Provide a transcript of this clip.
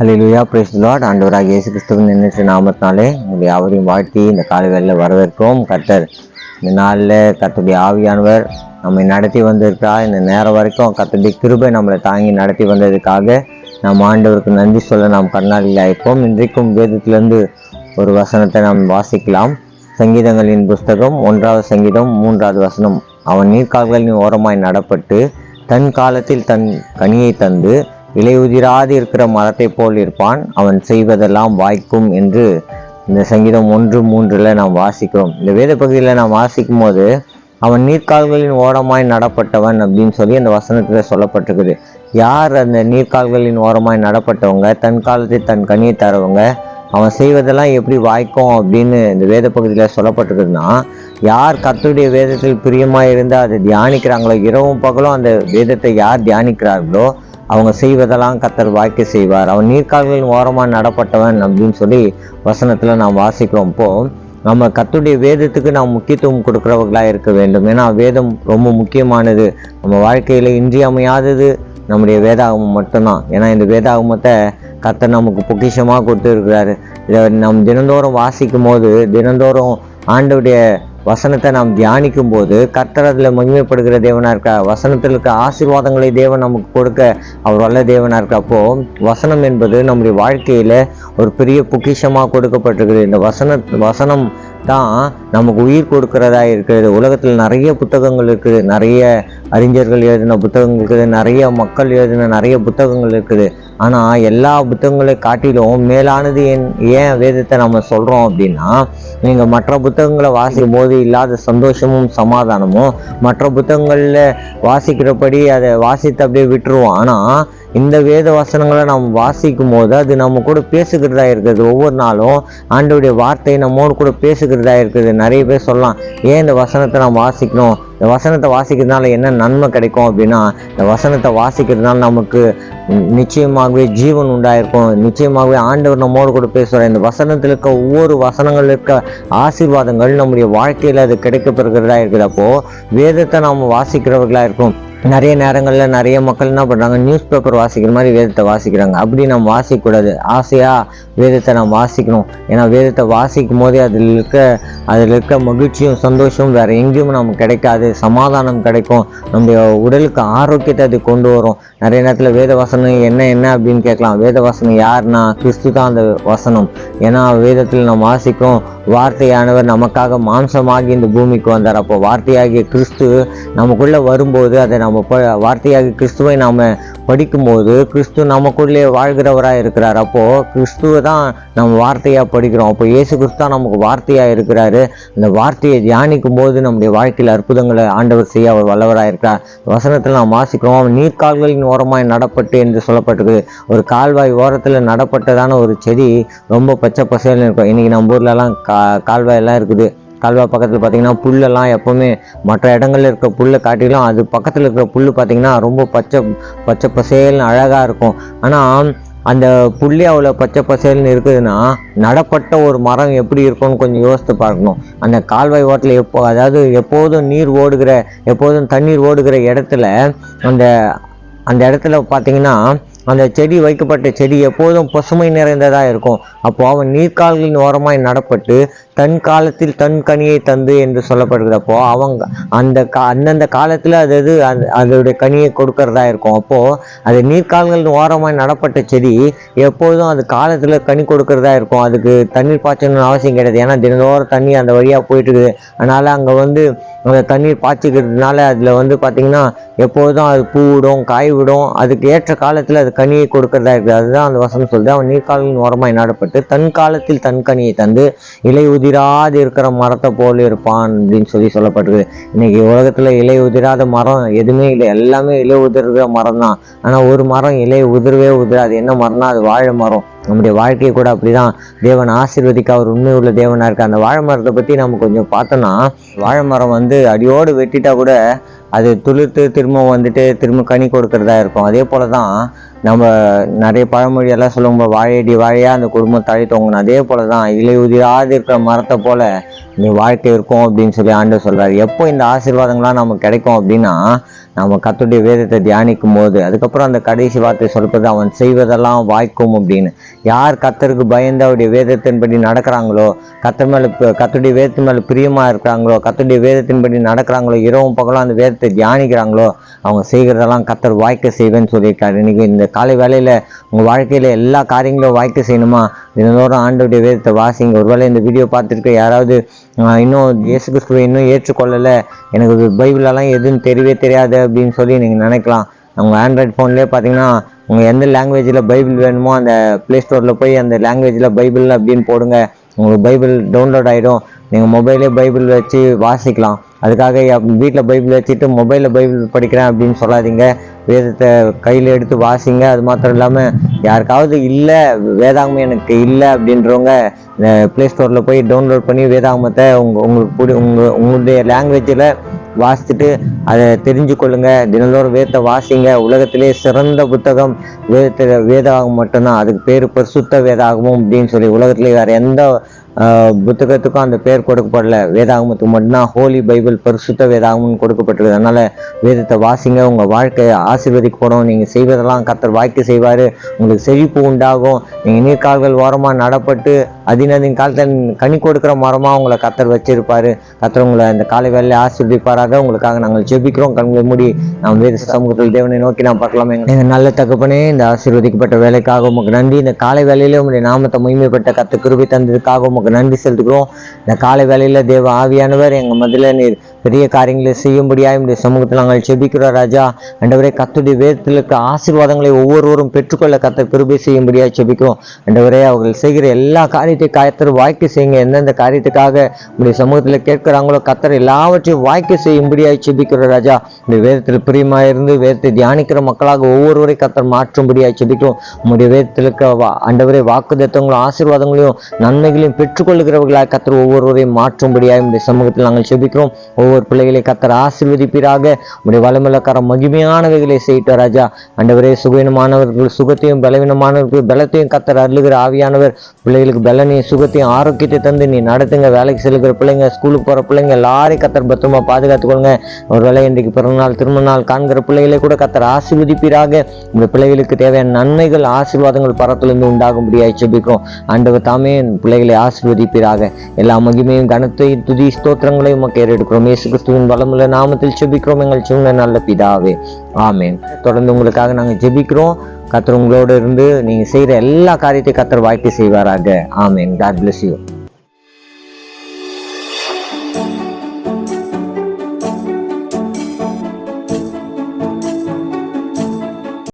Hallelujah, praise the Lord. ஆண்டவராகிய இயேசு கிறிஸ்துவின் எண்ணற்ற நாமத்தினாலே உங்களை யாவரையும் வாழ்த்தி இந்த காலை வேளையில வரவேற்கிறோம். கர்த்தர் இந்த நாளில் கர்த்தருடைய ஆவியானவர் நம்மை நடத்தி வந்திருக்கிறார். இந்த நேரம் வரைக்கும் கர்த்தருடைய கிருபை நம்மளை தாங்கி நடத்தி வந்ததுக்காக நாம் ஆண்டவருக்கு நன்றி சொல்ல நாம் கண்ணாடியில் இருப்போம். இன்றைக்கும் வேதத்திலிருந்து ஒரு வசனத்தை நாம் வாசிக்கலாம். சங்கீதங்களின் புஸ்தகம் 1வது சங்கீதம் 3வது வசனம். அவன் நீர்க்கால்களின் ஓரமாய் நடப்பட்டு தன் காலத்தில் தன் கனியை தந்து இலையுதிராது இருக்கிற மரத்தை போல் இருப்பான், அவன் செய்வதெல்லாம் வாய்க்கும் என்று இந்த சங்கீதம் 1:3 நாம் வாசிக்கிறோம். இந்த வேத பகுதியில் நாம் வாசிக்கும் போது அவன் நீர்க்கால்களின் ஓரமாய் நடப்பட்டவன் அப்படின்னு சொல்லி அந்த வசனத்தில் சொல்லப்பட்டிருக்குது. யார் அந்த நீர்க்கால்களின் ஓரமாய் நடப்பட்டவங்க, தன் காலத்தில் தன் கனியை தரவங்க, அவன் செய்வதெல்லாம் எப்படி வாய்க்கும் அப்படின்னு இந்த வேத பகுதியில் சொல்லப்பட்டிருக்குதுன்னா, யார் கர்த்தருடைய வேதத்தில் பிரியமாக இருந்து அதை தியானிக்கிறாங்களோ, இரவும் பகலும் அந்த வேதத்தை யார் தியானிக்கிறார்களோ அவங்க செய்வதெல்லாம் கர்த்தர் வாய்க்க செய்வார். அவன் நீர்க்கால்களின் ஓரமாக நடப்பட்டவன் அப்படின்னு சொல்லி வசனத்தில் நாம் வாசிக்கிறோம். நம்ம கர்த்தருடைய வேதத்துக்கு நாம் முக்கியத்துவம் கொடுக்குறவர்களாக இருக்க வேண்டும். ஏன்னா வேதம் ரொம்ப முக்கியமானது. நம்ம வாழ்க்கையில் இன்றியமையாதது நம்முடைய வேதாகமம் மட்டும்தான். ஏன்னா இந்த வேதாகமத்தை கர்த்தர் நமக்கு பொக்கிஷமாக கொடுத்து இருக்கிறாரு. இதை நம் தினந்தோறும் வாசிக்கும் போது, தினந்தோறும் ஆண்டவருடைய வசனத்தை நாம் தியானிக்கும் போது கர்த்தர் அதில் மகிமைப்படுகிற தேவனாக இருக்கா. வசனத்தில் இருக்க ஆசீர்வாதங்களை தேவன் நமக்கு கொடுக்க அவர் வல்ல தேவனாக இருக்கா. அப்போது வசனம் என்பது நம்முடைய வாழ்க்கையில் ஒரு பெரிய பொக்கிஷமாக கொடுக்கப்பட்டிருக்குது. இந்த வசனம் தான் நமக்கு உயிர் கொடுக்கிறதா இருக்கிறது. உலகத்தில் நிறைய புத்தகங்கள் இருக்குது, நிறைய அறிஞர்கள் எழுதின புத்தகங்கள் இருக்குது, நிறைய மக்கள் எழுதின நிறைய புத்தகங்கள் இருக்குது. ஆனால் எல்லா புத்தகங்களை காட்டிலும் மேலானது ஏன் வேதத்தை நம்ம சொல்கிறோம் அப்படின்னா, நீங்கள் மற்ற புத்தகங்களை வாசிக்கும் போது இல்லாத சந்தோஷமும் சமாதானமும் மற்ற புத்தகங்களில் வாசிக்கிறபடி அதை வாசித்து அப்படியே விட்டுருவோம். ஆனால் இந்த வேத வசனங்களை நாம் வாசிக்கும் போது அது நம்ம கூட பேசுகிறதா இருக்குது. ஒவ்வொரு நாளும் ஆண்டவருடைய வார்த்தை நம்மோடு கூட பேசுகிறதா இருக்குது. நிறைய பேர் சொல்லலாம், ஏன் இந்த வசனத்தை நாம் வாசிக்கணும், இந்த வசனத்தை வாசிக்கிறதுனால என்ன நன்மை கிடைக்கும் அப்படின்னா, இந்த வசனத்தை வாசிக்கிறதுனால நமக்கு நிச்சயமாகவே ஜீவன் உண்டாயிருக்கும். நிச்சயமாகவே ஆண்டவர் நம்மோடு கூட பேசுவார். இந்த வசனத்தில் இருக்க ஒவ்வொரு வசனங்கள் இருக்க ஆசீர்வாதங்கள் நம்முடைய வாழ்க்கையில் அது கிடைக்கப்பெறுகிறதா இருக்குது. அப்போது வேதத்தை நாம் வாசிக்கிறவர்களாக இருக்கும். நிறைய நேரங்களில் நிறைய மக்கள் என்ன பண்ணுறாங்க, நியூஸ் பேப்பர் வாசிக்கிற மாதிரி வேதத்தை வாசிக்கிறாங்க. அப்படி நம்ம வாசிக்கக்கூடாது. ஆசையாக வேதத்தை நாம் வாசிக்கணும். ஏன்னா வேதத்தை வாசிக்கும் போதே அதில் இருக்க மகிழ்ச்சியும் சந்தோஷமும் வேறு எங்கேயும் நமக்கு கிடைக்காது. சமாதானம் கிடைக்கும். நம்முடைய உடலுக்கு ஆரோக்கியத்தை அது கொண்டு வரும். நிறைய நேரத்தில் வேத வசனம் என்ன அப்படின்னு கேட்கலாம். வேத வசனம் யாருன்னா கிறிஸ்து தான் அந்த வசனம். ஏன்னா வேதத்தில் நம்ம வாசிக்கும், வார்த்தையானவர் நமக்காக மாம்சமாகி இந்த பூமிக்கு வந்தார். அப்போ வார்த்தையாகிய கிறிஸ்து நமக்குள்ளே வரும்போது அதை நம்ம வார்த்தையாகிய கிறிஸ்துவை நாம் படிக்கும்போது கிறிஸ்து நமக்குள்ளே வாழ்கிறவராக இருக்கிறார். அப்போது கிறிஸ்துவை தான் நம்ம வார்த்தையாக படிக்கிறோம். அப்போ இயேசு கிறிஸ்து தான் நமக்கு வார்த்தையாக இருக்கிறாரு. அந்த வார்த்தையை தியானிக்கும் போது நம்முடைய வாழ்க்கையில் அற்புதங்களை ஆண்டவர் செய்ய அவர் வல்லவராக இருக்கிறார். வசனத்தில் நாம் வாசிக்கிறோம், அவன் நீர்க்கால்களின் ஓரமாய் நடப்பட்டு என்று சொல்லப்பட்டிருக்கு. ஒரு கால்வாய் ஓரத்தில் நடப்பட்டதான ஒரு செடி ரொம்ப பச்சை பசேல்னு இருக்கும். இன்றைக்கி நம்ம ஊர்லலாம் கால்வாயெல்லாம் இருக்குது. கால்வாய் பக்கத்தில் பார்த்திங்கன்னா புல்லெல்லாம் எப்போவுமே மற்ற இடங்களில் இருக்க புல்லை காட்டிலும் அது பக்கத்தில் இருக்கிற புல் பார்த்திங்கன்னா ரொம்ப பச்சை பசேல்னு அழகாக இருக்கும். ஆனால் அந்த புள்ளி அவ்வளோ பச்சை பசேல்னு இருக்குதுன்னா நடப்பட்ட ஒரு மரம் எப்படி இருக்கும்னு கொஞ்சம் யோசித்து பார்க்கணும். அந்த கால்வாய் ஓரத்தில் அதாவது எப்போதும் தண்ணீர் ஓடுகிற இடத்துல அந்த இடத்துல பார்த்திங்கன்னா அந்த செடி வைக்கப்பட்ட செடி எப்போதும் பசுமை நிறைந்ததாக இருக்கும். அப்போ அவன் நீர்க்கால்களின் ஓரமாய் நடப்பட்டு தன் காலத்தில் தன் கனியை தந்து என்று சொல்லப்படுகிறது. அப்போ அவங்க அந்தந்த காலத்தில் அதோடைய கனியை கொடுக்கறதா இருக்கும். அப்போது அது நீர்க்கால்களின் ஓரமாய் நடப்பட்ட செடி எப்போதும் அது காலத்தில் கனி கொடுக்கறதா இருக்கும். அதுக்கு தண்ணீர் பாய்ச்சணும்னு அவசியம் கிடையாது. ஏன்னா தினந்தோறும் தண்ணி அந்த வழியாக போயிட்டு இருக்குது. அதனால் அங்கே அந்த தண்ணீர் பாய்ச்சிக்கிறதுனால அதில் பார்த்திங்கன்னா எப்போதும் அது பூ விடும், காய் விடும். அதுக்கு ஏற்ற காலத்தில் அது கனியை கொடுக்கறதா இருக்குது. அதுதான் அந்த வசனம் சொல்லுது, அவன் நீர்க்கால்களின் ஓரமாய் நடப்பட்டு தன் காலத்தில் தன் கனியை தந்து இலை உதிராது இருக்கிற மரத்தை போல இருப்பான் அப்படின்னு சொல்லப்பட்டிருக்கு. இன்னைக்கு உலகத்தில் இலை உதிராத மரம் எதுவுமே இல்லை. எல்லாமே இலை உதிர்கிற மரம் தான். ஆனால் ஒரு மரம் இலை உதிரவே உதிராது. என்ன மரம்னா அது வாழை மரம். நம்முடைய வாழ்க்கையை கூட அப்படிதான் தேவன் ஆசீர்வதிக்க அவர் உண்மை உள்ள தேவனாக இருக்கு. அந்த வாழை மரத்தை பற்றி நம்ம கொஞ்சம் பார்த்தோன்னா, வாழை மரம் அடியோடு வெட்டிட்டா கூட அது துளிர்த்து திரும்ப கனி கொடுக்கறதா இருக்கும். அதே போல தான் நம்ம நிறைய பழமொழியெல்லாம் சொல்லுவோம், வாழையடி வாழையாக அந்த குடும்பம் தழை தொங்கணும். அதே போல தான் இலை உதிராது இருக்கிற மரத்தை போல இந்த வாழ்க்கை இருக்கும் அப்படின்னு சொல்லி ஆண்டவர் சொல்கிறார். எப்போ இந்த ஆசீர்வாதங்கள்லாம் நமக்கு கிடைக்கும் அப்படின்னா, நம்ம கர்த்தருடைய வேதத்தை தியானிக்கும் போது. அதுக்கப்புறம் அந்த கடைசி வார்த்தை சொல்றது, அவன் செய்வதெல்லாம் வாய்க்கும் அப்படின்னு. யார் கர்த்தருக்கு பயந்து அவருடைய வேதத்தின்படி நடக்கிறாங்களோ, கர்த்தருடைய வேதத்தின் மேல பிரியமா இருக்கிறாங்களோ, கர்த்தருடைய வேதத்தின்படி நடக்கிறாங்களோ, இரவும் பகலும் அந்த வேதத்தை தியானிக்கிறாங்களோ, அவங்க செய்கிறதெல்லாம் கர்த்தர் வாய்க்க செய்வேன்னு சொல்லியிருக்காரு. இன்னைக்கு இந்த காலை வேளையில உங்க வாழ்க்கையில எல்லா காரியங்களும் வாய்க்க செய்யணுமா? தினந்தோறும் ஆண்டவருடைய வேதத்தை வாசிங்க. ஒருவேளை இந்த வீடியோ பார்த்துருக்க யாராவது இன்னும் இயேசு கிறிஸ்துவை இன்னும் ஏற்றுக்கொள்ளலை, எனக்கு பைபிளெல்லாம் எதுன்னு தெரியவே தெரியாது அப்படின்னு சொல்லி நீங்கள் நினைக்கலாம். உங்கள் ஆண்ட்ராய்ட் ஃபோன்லேயே பார்த்தீங்கன்னா உங்கள் எந்த லாங்குவேஜில் பைபிள் வேணுமோ அந்த ப்ளே ஸ்டோரில் போய் அந்த லாங்குவேஜில் பைபிள் அப்படின்னு போடுங்க. உங்களுக்கு பைபிள் டவுன்லோட் ஆகிடும். நீங்கள் மொபைலே பைபிள் வச்சு வாசிக்கலாம். அதுக்காக வீட்டில் பைபிள் வச்சுட்டு மொபைலில் பைபிள் படிக்கிறேன் அப்படின்னு சொல்லாதீங்க. வேதத்தை கையில் எடுத்து வாசிங்க. அது மாத்திரம் இல்லாமல் யாருக்காவது இல்லை வேதாகமம் எனக்கு இல்லை அப்படின்றவங்க இந்த ப்ளே ஸ்டோரில் போய் டவுன்லோட் பண்ணி வேதாகமத்தை உங்களுடைய லாங்குவேஜில் வாசிச்சுட்டு அதை தெரிஞ்சு கொள்ளுங்க. தினந்தோறும் வேதத்தை வாசிங்க. உலகத்திலே சிறந்த புத்தகம் வேதாகமம் மட்டும்தான். அதுக்கு பேர் பரிசுத்த வேதாகமம் அப்படின்னு சொல்லி உலகத்திலே வேற எந்த புத்தகத்துக்கும் அந்த பேர் கொடுக்கப்படல. வேதாகமத்துக்கு மட்டும்தான் ஹோலி பைபிள் பரிசுத்த வேதாகமம் கொடுக்கப்பட்டிருக்கு. அதனால வேதத்தை வாசிங்க. உங்க வாழ்க்கையை ஆசீர்வதிக்கப்படும். நீங்க செய்வதெல்லாம் கர்த்தர் வாய்க்கு செய்வாரு. உங்களுக்கு செழிப்பு உண்டாகும். நீங்க நீர்கால்கள் ஓரமா நடப்பட்டு அதினதின் காலத்தில் கனி கொடுக்கிற மரமா உங்களை கர்த்தர் வச்சிருப்பாரு. கர்த்தர் உங்களை இந்த காலை வேலையை ஆசீர்வதிப்பாராக. உங்களுக்காக நாங்கள் ஜெபிக்கிறோம். கண்களை மூடி நாம் வேத சமூகத்தில் தேவனை நோக்கி நாம் பார்க்கலாம். எங்க நல்ல தகப்பனே, இந்த ஆசீர்வதிக்கப்பட்ட வேலைக்காக உமக்கு நன்றி. இந்த காலை வேலையில உங்களுடைய நாமத்தை மகிமைப்பட்ட கர்த்தர் கிருபை தந்ததுக்காக உமக்கு நன்றி செலுத்துகிறோம். இந்த காலை வேலையில தேவ ஆவியானவர் எங்க மதில நீர் பெரிய காரியங்களை செய்யும்படியாக இந்த சமூகத்தில் நாங்கள் ஜெபிக்கிறோம் ராஜா. ஆண்டவரே, கர்த்தருடைய வேதத்தில் இருக்க ஆசீர்வாதங்களை ஒவ்வொருவரும் பெற்றுக்கொள்ள கர்த்தர் கிருபை செய்யும்படியாக ஜெபிக்கிறோம். ஆண்டவரே, அவர்கள் செய்கிற எல்லா காரியத்தை கர்த்தர் வாய்க்க செய்யுங்க. எந்தெந்த காரியத்துக்காக உங்களுடைய சமூகத்தில் கேட்கிறாங்களோ கர்த்தர் எல்லாவற்றையும் வாய்க்க செய்யும்படியாக ஜெபிக்கிறோம் ராஜா. இந்த வேதத்தில் பிரியமாக இருந்து வேதத்தை தியானிக்கிற மக்களாக ஒவ்வொருவரை கர்த்தர் மாற்றும்படியாக ஜெபிக்கிறோம். உங்களுடைய வேதத்தில் இருக்க ஆண்டவரே வாக்குத்தத்தங்களும் ஆசீர்வாதங்களையும் நன்மைகளையும் பெற்றுக்கொள்ளுகிறவர்களாக கர்த்தர் ஒவ்வொருவரையும் மாற்றும்படியாக இந்த சமூகத்தில் நாங்கள் ஜெபிக்கிறோம். ஒவ்வொரு பிள்ளைகளை கர்த்தர் ஆசீர்வதிப்பீராக. உடைய வளமுள்ளக்கார மகிமையானவைகளை செய்யிட்ட ராஜா. ஆண்டவரே, சுகவீனமானவர்கள் சுகத்தையும் பலவீனமானவர்கள் பலத்தையும் கர்த்தர் அருளுகிற ஆவியானவர் பிள்ளைகளுக்கு பலனையும் சுகத்தையும் ஆரோக்கியத்தை தந்து நீ நடத்துங்க. வேலைக்கு செல்லுகிற பிள்ளைங்க, ஸ்கூலுக்கு போற பிள்ளைங்க எல்லாரையும் கர்த்தர் பத்திரமா பாதுகாத்துக்கொள்ளுங்க. ஒருவேளை இன்றைக்கு பிறந்தநாள் திருமண நாள் காண்கிற பிள்ளைகளை கூட கர்த்தர் ஆசீர்வதிப்பீராக. உடைய பிள்ளைகளுக்கு தேவையான நன்மைகள் ஆசீர்வாதங்கள் பரத்திலிருந்து உண்டாகும்படியாக ஜெபிக்கிறோம். ஆண்டவர் தாமே பிள்ளைகளை ஆசீர்வதிப்பீராக. எல்லா மகிமையும் கனத்தையும் துதி ஸ்தோத்திரங்களையும் ஏறெடுக்கிறோம். இயேசு கிறிஸ்துவின் வளமுள்ள நாமத்தில் ஜெபிக்கிறோம் எங்கள் சின்ன நல்ல பிதாவே, ஆமேன். தொடர்ந்து உங்களுக்காக நாங்கள் ஜெபிக்கிறோம். கர்த்தர் உங்களோடு இருந்து நீங்க செய்யற எல்லா காரியத்தையும் கர்த்தர் வாய்க்கு செய்வாராக. ஆமேன். God bless you.